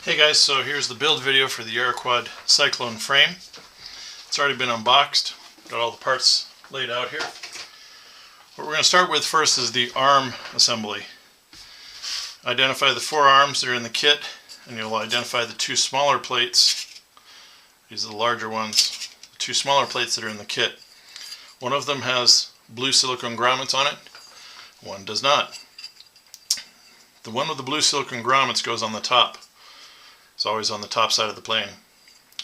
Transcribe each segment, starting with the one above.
Hey guys, so here's the build video for the ArrowQuad Cyclone frame. It's already been unboxed, got all the parts laid out here. What we're going to start with first is the arm assembly. Identify the 4 arms that are in the kit, and you'll identify the 2 smaller plates. These are the larger ones. The 2 smaller plates that are in the kit. One of them has blue silicone grommets on it, one does not. The one with the blue silicone grommets goes on the top. It's always on the top side of the plane,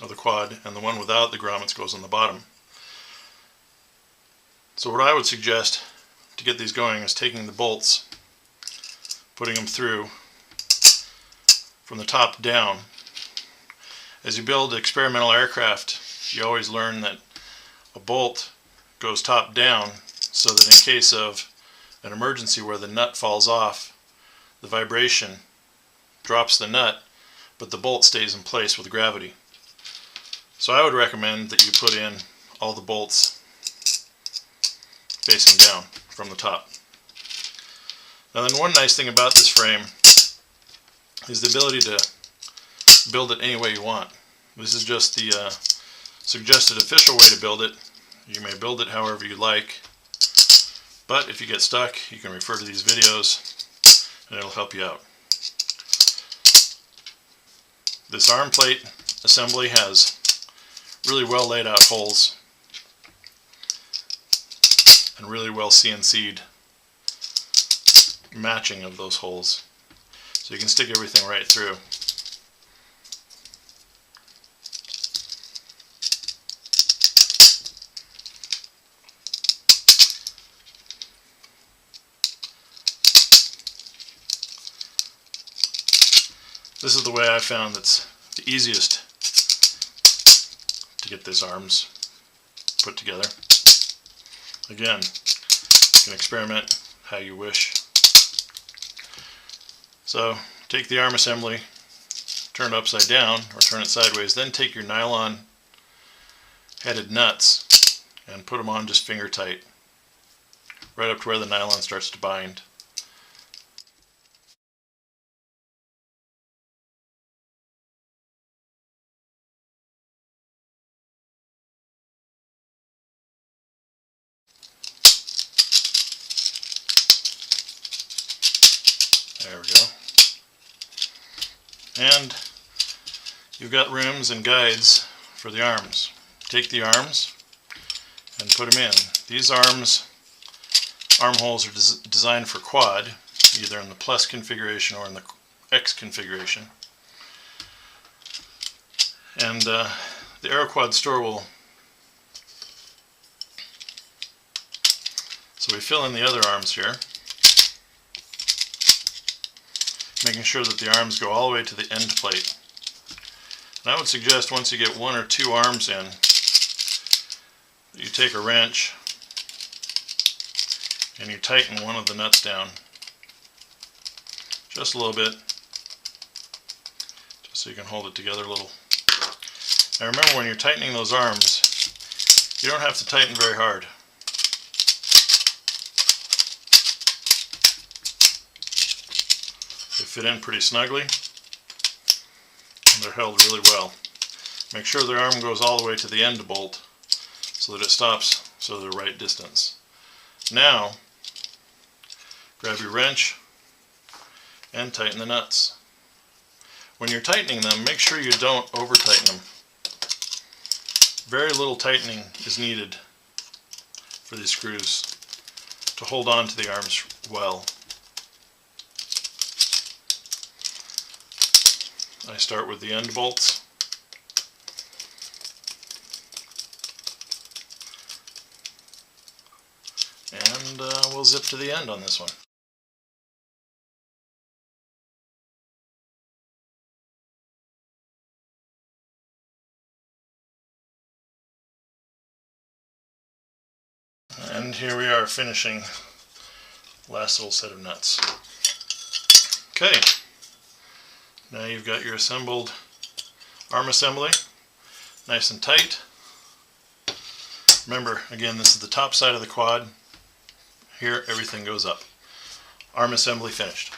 of the quad, and the one without the grommets goes on the bottom. So what I would suggest to get these going is taking the bolts, putting them through from the top down. As you build experimental aircraft, you always learn that a bolt goes top down so that in case of an emergency where the nut falls off, the vibration drops the nut, but the bolt stays in place with gravity. So I would recommend that you put in all the bolts facing down from the top. Now then, one nice thing about this frame is the ability to build it any way you want. This is just the suggested official way to build it. You may build it however you like, but if you get stuck, you can refer to these videos and it'll help you out. This arm plate assembly has really well laid out holes and really well CNC'd matching of those holes, so you can stick everything right through. This is the way I found that's the easiest to get these arms put together. Again, you can experiment how you wish. So take the arm assembly, turn it upside down or turn it sideways, then take your nylon headed nuts and put them on just finger tight, right up to where the nylon starts to bind. There we go. And you've got rooms and guides for the arms. Take the arms and put them in. These arm holes are designed for quad, either in the plus configuration or in the X configuration. And the ArrowQuad store will... So we fill in the other arms here, making sure that the arms go all the way to the end plate. And I would suggest once you get 1 or 2 arms in, you take a wrench and you tighten one of the nuts down just a little bit, just so you can hold it together a little. Now remember, when you're tightening those arms, you don't have to tighten very hard. They fit in pretty snugly and they're held really well. Make sure the arm goes all the way to the end bolt so that it stops so they're the right distance. Now grab your wrench and tighten the nuts. When you're tightening them, make sure you don't over tighten them. Very little tightening is needed for these screws to hold on to the arms well. I start with the end bolts. And we'll zip to the end on this one. And here we are finishing the last little set of nuts. Okay. Now you've got your assembled arm assembly, nice and tight. Remember, again, this is the top side of the quad. Here, everything goes up. Arm assembly finished.